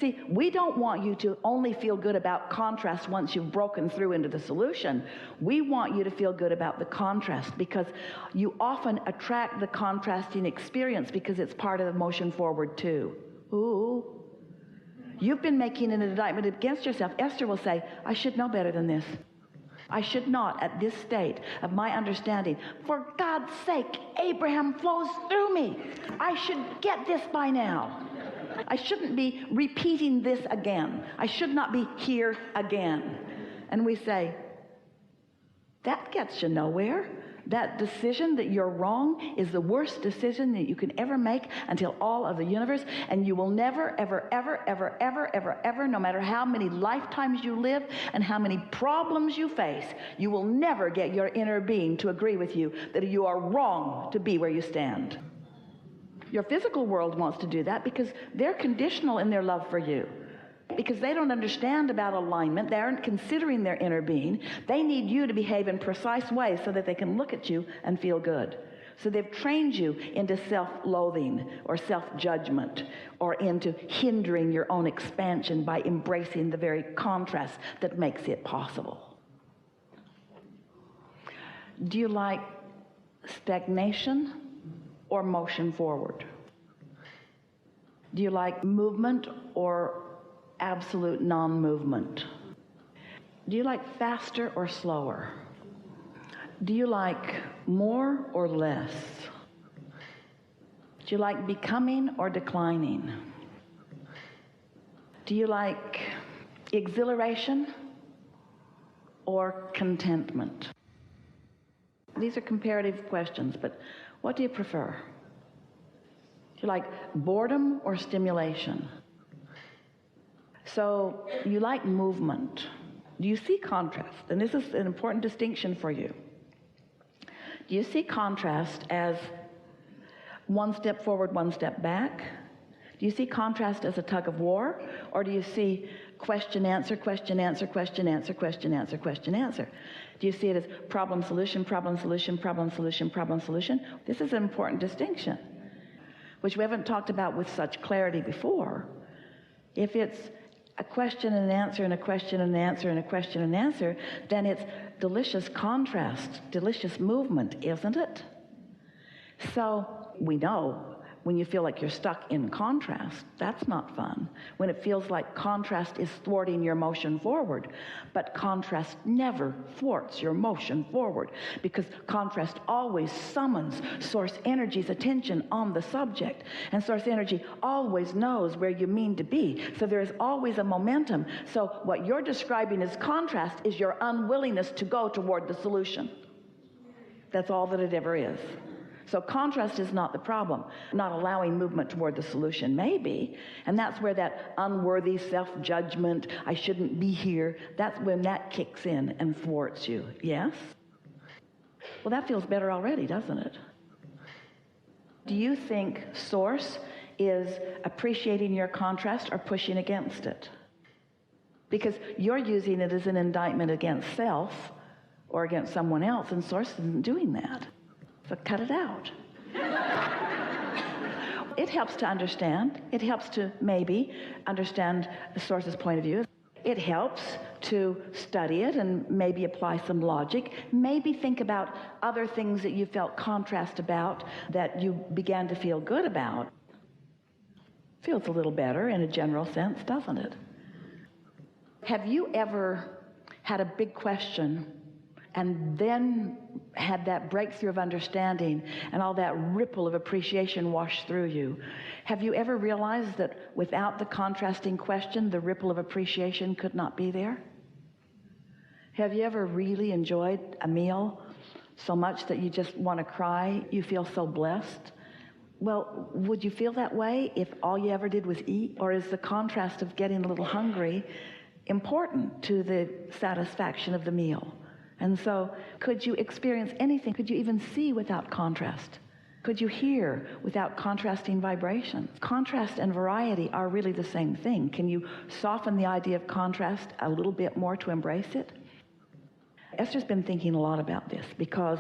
See, we don't want you to only feel good about contrast once you've broken through into the solution. We want you to feel good about the contrast, because you often attract the contrasting experience because it's part of the motion forward too. Ooh. You've been making an indictment against yourself. Esther will say, I should know better than this. I should not, at this state of my understanding. For God's sake, Abraham flows through me. I should get this by now. I shouldn't be repeating this again. I should not be here again. And we say, that gets you nowhere. That decision that you're wrong is the worst decision that you can ever make until all of the universe, and you will never, ever, ever, ever, ever, ever, ever, no matter how many lifetimes you live and how many problems you face, you will never get your inner being to agree with you that you are wrong to be where you stand. Your physical world wants to do that because they're conditional in their love for you. Because they don't understand about alignment. They aren't considering their inner being. They need you to behave in precise ways so that they can look at you and feel good. So they've trained you into self-loathing or self-judgment, or into hindering your own expansion by embracing the very contrast that makes it possible. Do you like stagnation or motion forward? Do you like movement or absolute non-movement? Do you like faster or slower? Do you like more or less? Do you like becoming or declining? Do you like exhilaration or contentment? These are comparative questions, but what do you prefer? Do you like boredom or stimulation? So you like movement. Do you see contrast? And this is an important distinction for you. Do you see contrast as one step forward, one step back? Do you see contrast as a tug of war? Or do you see question, answer, question, answer, question, answer, question, answer, question, answer? Do you see it as problem, solution, problem, solution, problem, solution, problem, solution? This is an important distinction, which we haven't talked about with such clarity before. If it's a question and an answer and a question and an answer and a question and an answer, then it's delicious contrast, delicious movement, isn't it? So we know when you feel like you're stuck in contrast, that's not fun. When it feels like contrast is thwarting your motion forward. But contrast never thwarts your motion forward, because contrast always summons source energy's attention on the subject. And source energy always knows where you mean to be. So there is always a momentum. So what you're describing as contrast is your unwillingness to go toward the solution. That's all that it ever is. So contrast is not the problem. Not allowing movement toward the solution may be, and that's where that unworthy self-judgment, I shouldn't be here, that's when that kicks in and thwarts you. Yes? Well, that feels better already, doesn't it? Do you think source is appreciating your contrast or pushing against it? Because you're using it as an indictment against self or against someone else, and source isn't doing that. So cut it out. It helps to understand. It helps to maybe understand the source's point of view. It helps to study it and maybe apply some logic. Maybe think about other things that you felt contrast about that you began to feel good about. Feels a little better in a general sense, doesn't it? Have you ever had a big question and then had that breakthrough of understanding and all that ripple of appreciation wash through you? Have you ever realized that without the contrasting question, the ripple of appreciation could not be there? Have you ever really enjoyed a meal so much that you just want to cry? You feel so blessed? Well, would you feel that way if all you ever did was eat? Or is the contrast of getting a little hungry important to the satisfaction of the meal? And so, could you experience anything? Could you even see without contrast? Could you hear without contrasting vibrations? Contrast and variety are really the same thing. Can you soften the idea of contrast a little bit more to embrace it? Esther's been thinking a lot about this, because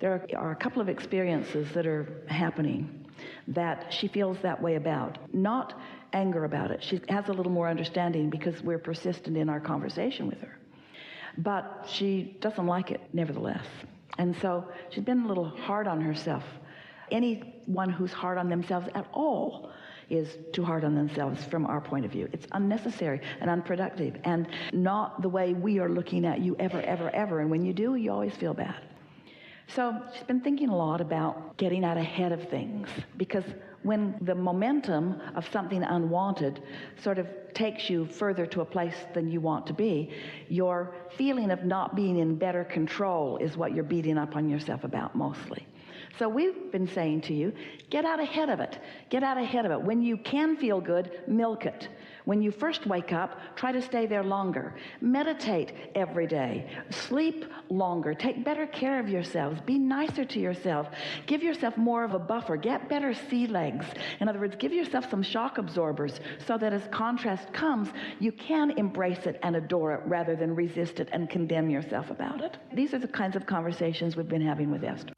There are a couple of experiences that are happening that she feels that way about. Not anger about it. She has a little more understanding because we're persistent in our conversation with her. But she doesn't like it, nevertheless. And so she's been a little hard on herself. Anyone who's hard on themselves at all is too hard on themselves from our point of view. It's unnecessary and unproductive and not the way we are looking at you ever, ever, ever. And when you do, you always feel bad. So she's been thinking a lot about getting out ahead of things, because when the momentum of something unwanted sort of takes you further to a place than you want to be, your feeling of not being in better control is what you're beating up on yourself about mostly. So we've been saying to you, get out ahead of it. Get out ahead of it. When you can feel good, milk it. When you first wake up, try to stay there longer. Meditate every day. Sleep longer. Take better care of yourselves. Be nicer to yourself. Give yourself more of a buffer. Get better sea legs. In other words, give yourself some shock absorbers so that as contrast comes, you can embrace it and adore it rather than resist it and condemn yourself about it. These are the kinds of conversations we've been having with Esther.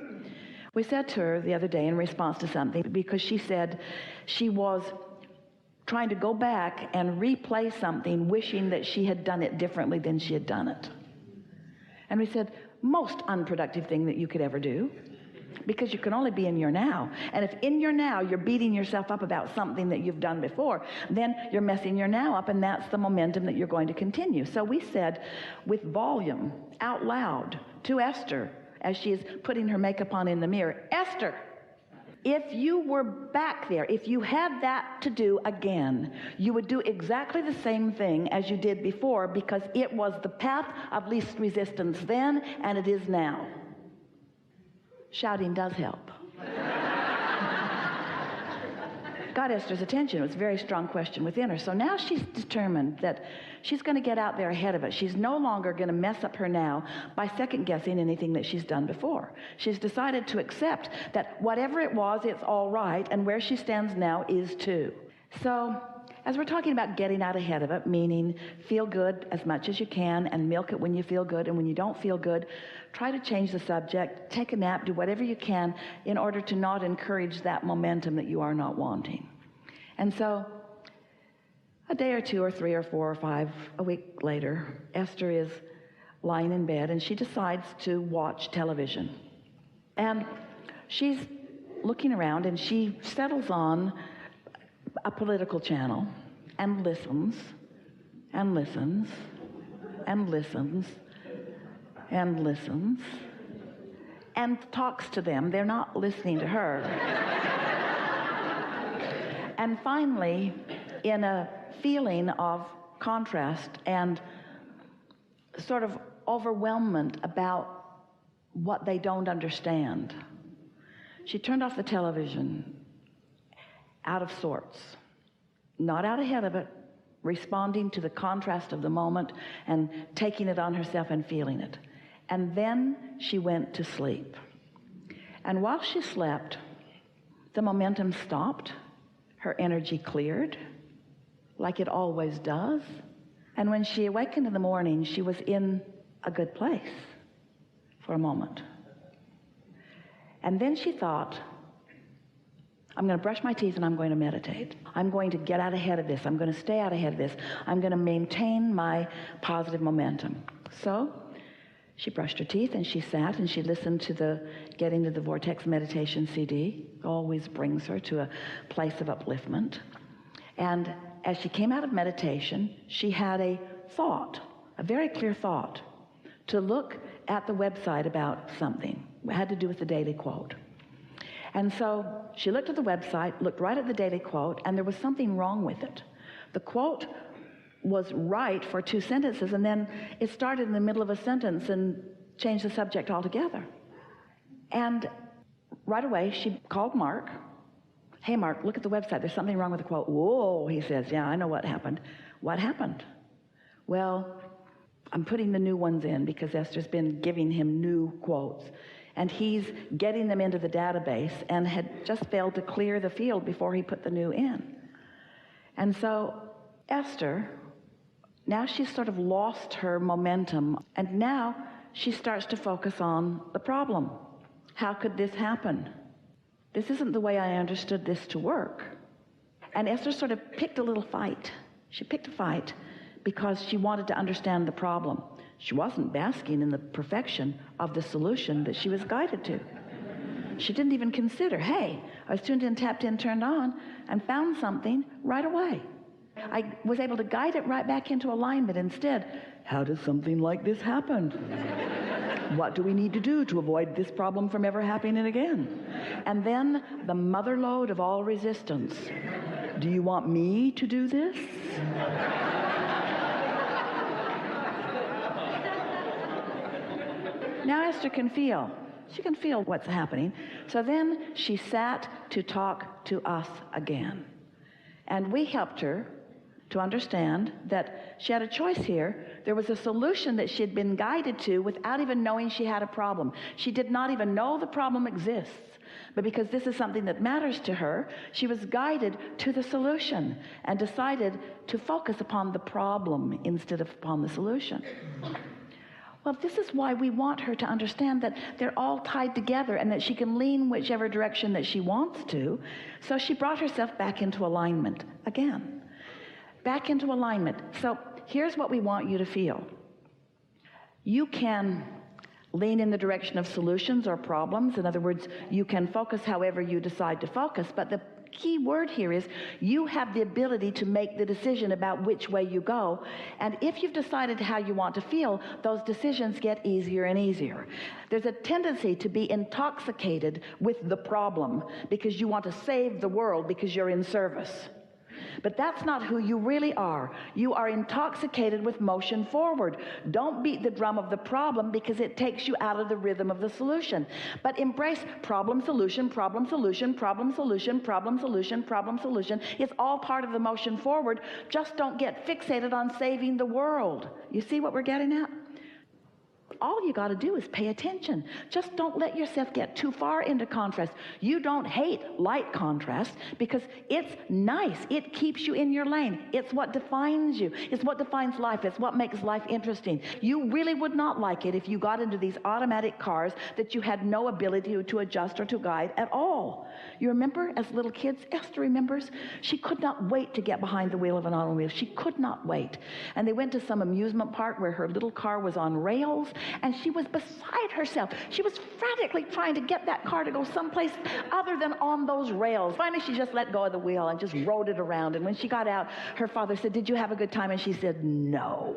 We said to her the other day in response to something, because she said she was trying to go back and replay something, wishing that she had done it differently than she had done it. And we said, most unproductive thing that you could ever do, because you can only be in your now. And if in your now you're beating yourself up about something that you've done before, then you're messing your now up, and that's the momentum that you're going to continue. So we said with volume, out loud, to Esther, as she is putting her makeup on in the mirror, Esther, if you were back there, if you had that to do again, you would do exactly the same thing as you did before, because it was the path of least resistance then, and it is now. Shouting does help. Got Esther's attention. It was a very strong question within her. So now she's determined that she's going to get out there ahead of it. She's no longer going to mess up her now by second-guessing anything that she's done before. She's decided to accept that whatever it was, it's all right, and where she stands now is too. So as we're talking about getting out ahead of it, meaning feel good as much as you can and milk it when you feel good, and when you don't feel good, try to change the subject, take a nap, do whatever you can in order to not encourage that momentum that you are not wanting. And so a day or two or three or four or five, a week later, Esther is lying in bed and she decides to watch television. And she's looking around and she settles on a political channel and listens and listens and listens and listens and talks to them. They're not listening to her. And finally, in a feeling of contrast and sort of overwhelmment about what they don't understand, she turned off the television out of sorts, not out ahead of it, responding to the contrast of the moment and taking it on herself and feeling it. And then she went to sleep. And while she slept, the momentum stopped, her energy cleared, like it always does. And when she awakened in the morning, she was in a good place for a moment. And then she thought, I'm going to brush my teeth and I'm going to meditate. I'm going to get out ahead of this. I'm going to stay out ahead of this. I'm going to maintain my positive momentum. So she brushed her teeth and she sat and she listened to the Get Into the Vortex meditation CD. Always brings her to a place of upliftment. And as she came out of meditation, she had a thought, a very clear thought, to look at the website about something. It had to do with the daily quote. And so she looked at the website, looked right at the daily quote, and there was something wrong with it. The quote was right for 2 sentences, and then it started in the middle of a sentence and changed the subject altogether. And right away, she called Mark. Hey, Mark, look at the website. There's something wrong with the quote. Whoa, he says. Yeah, I know what happened. What happened? Well, I'm putting the new ones in because Esther's been giving him new quotes. And he's getting them into the database and had just failed to clear the field before he put the new in. And so Esther, now she's sort of lost her momentum, and now she starts to focus on the problem. How could this happen? This isn't the way I understood this to work. And Esther sort of picked a little fight. She picked a fight because she wanted to understand the problem. She wasn't basking in the perfection of the solution that she was guided to. She didn't even consider, hey, I was tuned in, tapped in, turned on, and found something right away. I was able to guide it right back into alignment. Instead, how does something like this happen? What do we need to do to avoid this problem from ever happening again? And then the mother lode of all resistance. Do you want me to do this? Now Esther can feel. She can feel what's happening. So then she sat to talk to us again. And we helped her to understand that she had a choice here. There was a solution that she had been guided to without even knowing she had a problem. She did not even know the problem exists. But because this is something that matters to her, she was guided to the solution and decided to focus upon the problem instead of upon the solution. Well, this is why we want her to understand that they're all tied together and that she can lean whichever direction that she wants to. So she brought herself back into alignment again. Back into alignment. So here's what we want you to feel. You can lean in the direction of solutions or problems. In other words, you can focus however you decide to focus. But the key word here is you have the ability to make the decision about which way you go. And if you've decided how you want to feel, those decisions get easier and easier. There's a tendency to be intoxicated with the problem because you want to save the world because you're in service. But that's not who you really are. You are intoxicated with motion forward. Don't beat the drum of the problem because it takes you out of the rhythm of the solution. But embrace problem, solution, problem, solution, problem, solution, problem, solution, problem, solution. It's all part of the motion forward. Just don't get fixated on saving the world. You see what we're getting at? All you got to do is pay attention. Just don't let yourself get too far into contrast. You don't hate light contrast because it's nice. It keeps you in your lane. It's what defines you. It's what defines life. It's what makes life interesting. You really would not like it if you got into these automatic cars that you had no ability to adjust or to guide at all. You remember as little kids, Esther remembers, she could not wait to get behind the wheel of an automobile. She could not wait. And they went to some amusement park where her little car was on rails, and she was beside herself. She was frantically trying to get that car to go someplace other than on those rails. Finally, she just let go of the wheel and just rode it around. And when she got out, her father said, "Did you have a good time?" And she said, "No."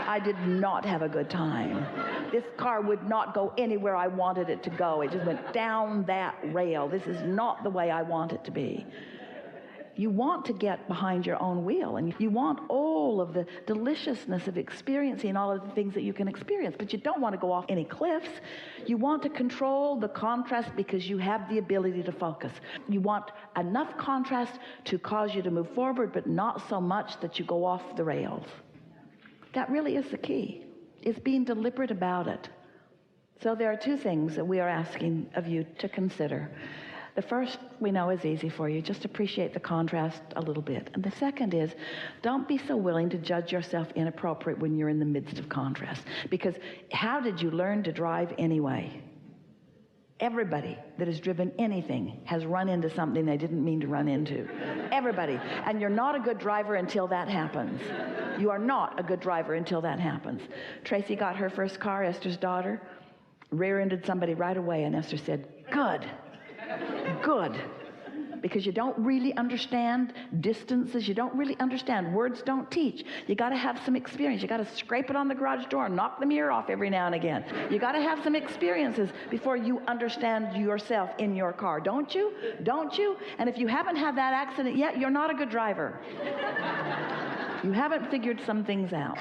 I did not have a good time. This car would not go anywhere I wanted it to go. It just went down that rail. This is not the way I want it to be. You want to get behind your own wheel, and you want all of the deliciousness of experiencing all of the things that you can experience, but you don't want to go off any cliffs. You want to control the contrast because you have the ability to focus. You want enough contrast to cause you to move forward, but not so much that you go off the rails. That really is the key. It's being deliberate about it. So there are two things that we are asking of you to consider. The first we know is easy for you. Just appreciate the contrast a little bit. And the second is, don't be so willing to judge yourself inappropriate when you're in the midst of contrast. Because how did you learn to drive anyway? Everybody that has driven anything has run into something they didn't mean to run into. Everybody. And you're not a good driver until that happens. You are not a good driver until that happens. Tracy got her first car, Esther's daughter, rear-ended somebody right away, and Esther said, "Good. Good." Because you don't really understand distances. You don't really understand. Words don't teach. You got to have some experience. You got to scrape it on the garage door and knock the mirror off every now and again. You got to have some experiences before you understand yourself in your car. Don't you? Don't you? And if you haven't had that accident yet, you're not a good driver. You haven't figured some things out.